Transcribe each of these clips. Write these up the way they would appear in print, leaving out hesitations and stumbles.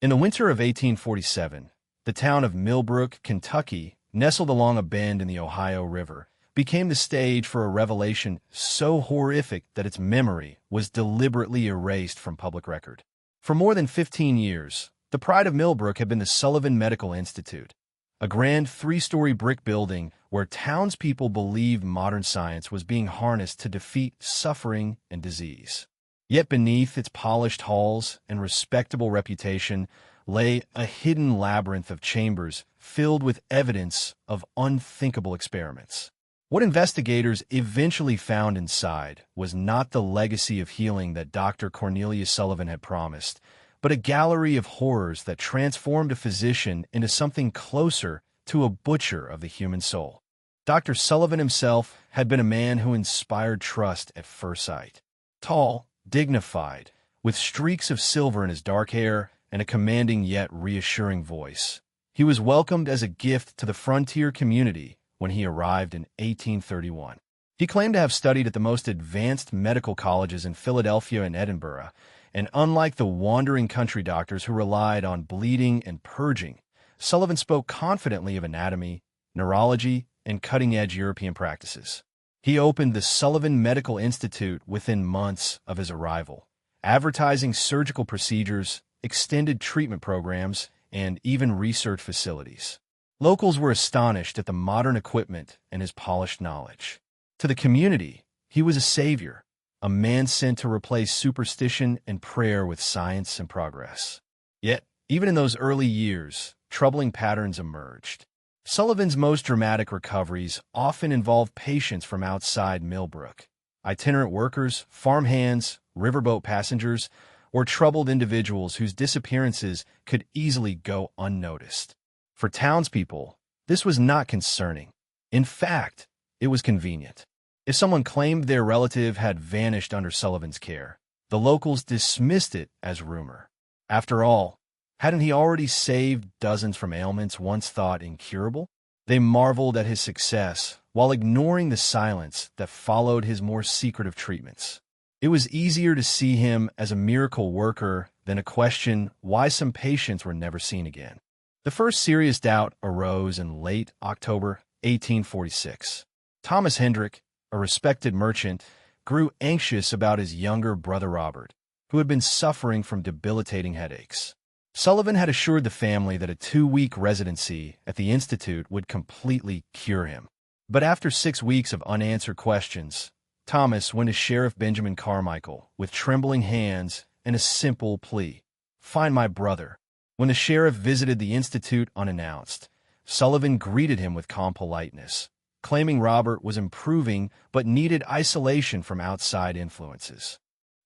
In the winter of 1847, the town of Millbrook, Kentucky, nestled along a bend in the Ohio River, became the stage for a revelation so horrific that its memory was deliberately erased from public record. For more than 15 years, the pride of Millbrook had been the Sullivan Medical Institute, a grand three-story brick building where townspeople believed modern science was being harnessed to defeat suffering and disease. Yet beneath its polished halls and respectable reputation lay a hidden labyrinth of chambers filled with evidence of unthinkable experiments. What investigators eventually found inside was not the legacy of healing that Dr. Cornelius Sullivan had promised, but a gallery of horrors that transformed a physician into something closer to a butcher of the human soul. Dr. Sullivan himself had been a man who inspired trust at first sight. Tall, dignified, with streaks of silver in his dark hair and a commanding yet reassuring voice, he was welcomed as a gift to the frontier community when he arrived in 1831. He claimed to have studied at the most advanced medical colleges in Philadelphia and Edinburgh, and unlike the wandering country doctors who relied on bleeding and purging, Sullivan spoke confidently of anatomy, neurology, and cutting-edge European practices. He opened the Sullivan Medical Institute within months of his arrival, advertising surgical procedures, extended treatment programs, and even research facilities. Locals were astonished at the modern equipment and his polished knowledge. To the community, he was a savior, a man sent to replace superstition and prayer with science and progress. Yet, even in those early years, troubling patterns emerged. Sullivan's most dramatic recoveries often involved patients from outside Millbrook, itinerant workers, farmhands, riverboat passengers, or troubled individuals whose disappearances could easily go unnoticed. For townspeople, this was not concerning. In fact, it was convenient. If someone claimed their relative had vanished under Sullivan's care, the locals dismissed it as rumor. After all, hadn't he already saved dozens from ailments once thought incurable? They marveled at his success while ignoring the silence that followed his more secretive treatments. It was easier to see him as a miracle worker than to question why some patients were never seen again. The first serious doubt arose in late October 1846. Thomas Hendrick, a respected merchant, grew anxious about his younger brother Robert, who had been suffering from debilitating headaches. Sullivan had assured the family that a 2-week residency at the Institute would completely cure him. But after 6 weeks of unanswered questions, Thomas went to Sheriff Benjamin Carmichael with trembling hands and a simple plea: "Find my brother." When the sheriff visited the Institute unannounced, Sullivan greeted him with calm politeness, claiming Robert was improving but needed isolation from outside influences.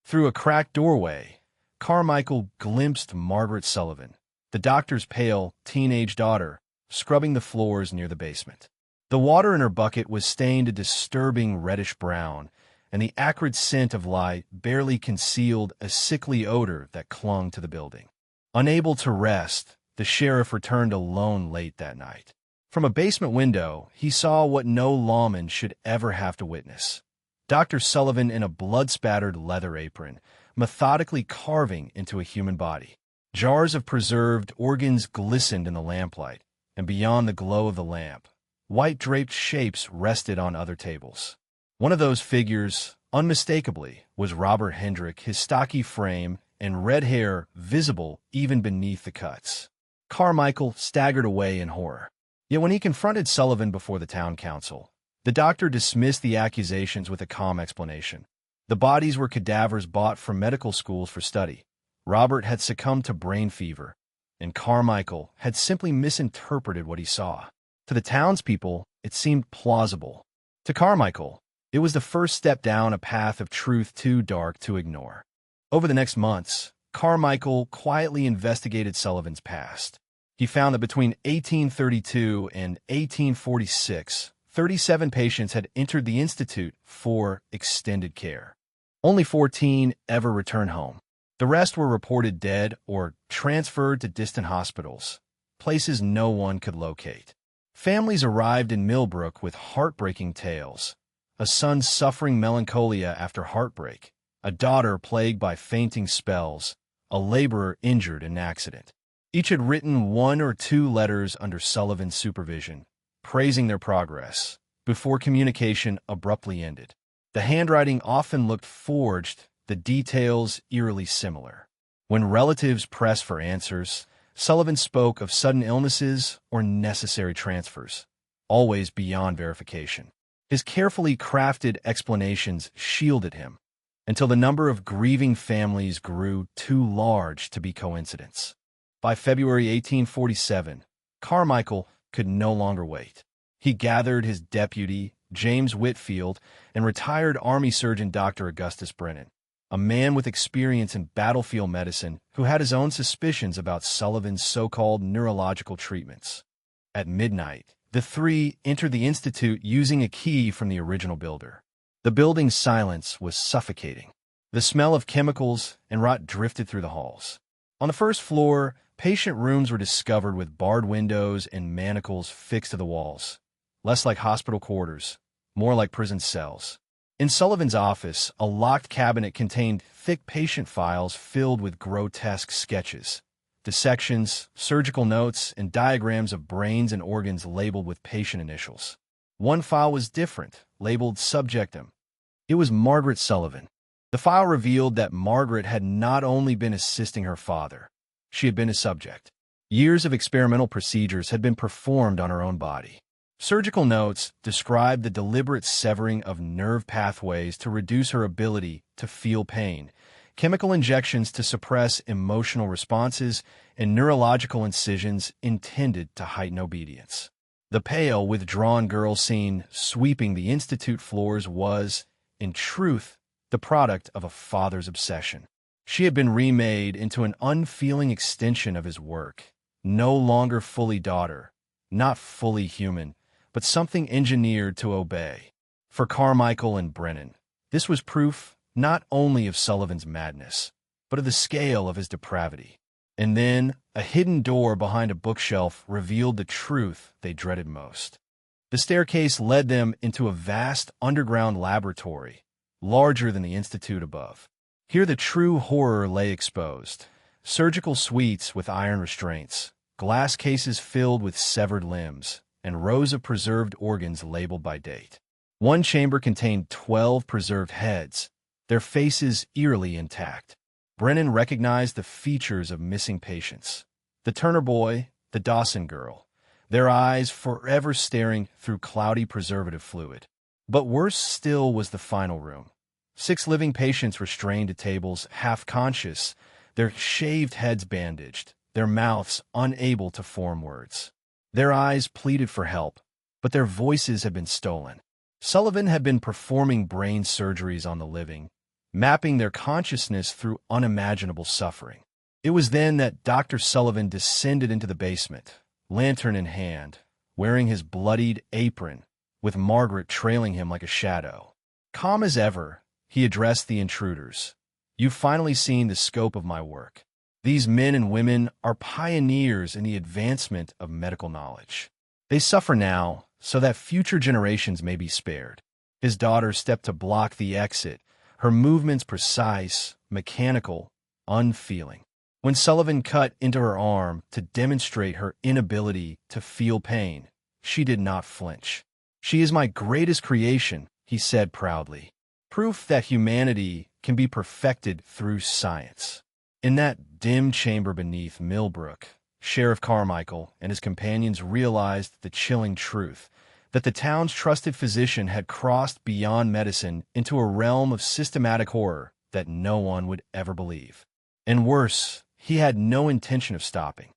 Through a cracked doorway, Carmichael glimpsed Margaret Sullivan, the doctor's pale, teenage daughter, scrubbing the floors near the basement. The water in her bucket was stained a disturbing reddish-brown, and the acrid scent of lye barely concealed a sickly odor that clung to the building. Unable to rest, the sheriff returned alone late that night. From a basement window, he saw what no lawman should ever have to witness: Dr. Sullivan in a blood-spattered leather apron, methodically carving into a human body. Jars of preserved organs glistened in the lamplight, and beyond the glow of the lamp, white-draped shapes rested on other tables. One of those figures, unmistakably, was Robert Hendrick, his stocky frame and red hair visible even beneath the cuts. Carmichael staggered away in horror. Yet when he confronted Sullivan before the town council, the doctor dismissed the accusations with a calm explanation. The bodies were cadavers bought from medical schools for study. Robert had succumbed to brain fever, and Carmichael had simply misinterpreted what he saw. To the townspeople, it seemed plausible. To Carmichael, it was the first step down a path of truth too dark to ignore. Over the next months, Carmichael quietly investigated Sullivan's past. He found that between 1832 and 1846, 37 patients had entered the Institute for extended care. Only 14 ever returned home. The rest were reported dead or transferred to distant hospitals, places no one could locate. Families arrived in Millbrook with heartbreaking tales: a son suffering melancholia after heartbreak, a daughter plagued by fainting spells, a laborer injured in an accident. Each had written 1 or 2 letters under Sullivan's supervision, praising their progress, before communication abruptly ended. The handwriting often looked forged, the details eerily similar. When relatives pressed for answers, Sullivan spoke of sudden illnesses or necessary transfers, always beyond verification. His carefully crafted explanations shielded him, until the number of grieving families grew too large to be coincidence. By February 1847, Carmichael could no longer wait. He gathered his deputy, James Whitfield, and retired Army surgeon Dr. Augustus Brennan, a man with experience in battlefield medicine who had his own suspicions about Sullivan's so-called neurological treatments. At midnight, the three entered the institute using a key from the original builder. The building's silence was suffocating. The smell of chemicals and rot drifted through the halls. On the first floor, patient rooms were discovered with barred windows and manacles fixed to the walls, less like hospital quarters, more like prison cells. In Sullivan's office, a locked cabinet contained thick patient files filled with grotesque sketches, dissections, surgical notes, and diagrams of brains and organs labeled with patient initials. One file was different, labeled Subjectum. It was Margaret Sullivan. The file revealed that Margaret had not only been assisting her father, she had been a subject. Years of experimental procedures had been performed on her own body. Surgical notes described the deliberate severing of nerve pathways to reduce her ability to feel pain, chemical injections to suppress emotional responses, and neurological incisions intended to heighten obedience. The pale, withdrawn girl seen sweeping the institute floors was, in truth, the product of a father's obsession. She had been remade into an unfeeling extension of his work, no longer fully daughter, not fully human, but something engineered to obey. For Carmichael and Brennan, this was proof not only of Sullivan's madness, but of the scale of his depravity. And then, a hidden door behind a bookshelf revealed the truth they dreaded most. The staircase led them into a vast underground laboratory, larger than the institute above. Here the true horror lay exposed. Surgical suites with iron restraints, glass cases filled with severed limbs, and rows of preserved organs labeled by date. One chamber contained 12 preserved heads, their faces eerily intact. Brennan recognized the features of missing patients. The Turner boy, the Dawson girl, their eyes forever staring through cloudy preservative fluid. But worse still was the final room. 6 living patients restrained to tables, half-conscious, their shaved heads bandaged, their mouths unable to form words. Their eyes pleaded for help, but their voices had been stolen. Sullivan had been performing brain surgeries on the living, mapping their consciousness through unimaginable suffering. It was then that Dr. Sullivan descended into the basement, lantern in hand, wearing his bloodied apron, with Margaret trailing him like a shadow. Calm as ever, he addressed the intruders. "You've finally seen the scope of my work. These men and women are pioneers in the advancement of medical knowledge. They suffer now so that future generations may be spared." His daughter stepped to block the exit, her movements precise, mechanical, unfeeling. When Sullivan cut into her arm to demonstrate her inability to feel pain, she did not flinch. "She is my greatest creation," he said proudly. "Proof that humanity can be perfected through science." In that dim chamber beneath Millbrook, Sheriff Carmichael and his companions realized the chilling truth that the town's trusted physician had crossed beyond medicine into a realm of systematic horror that no one would ever believe. And worse, he had no intention of stopping.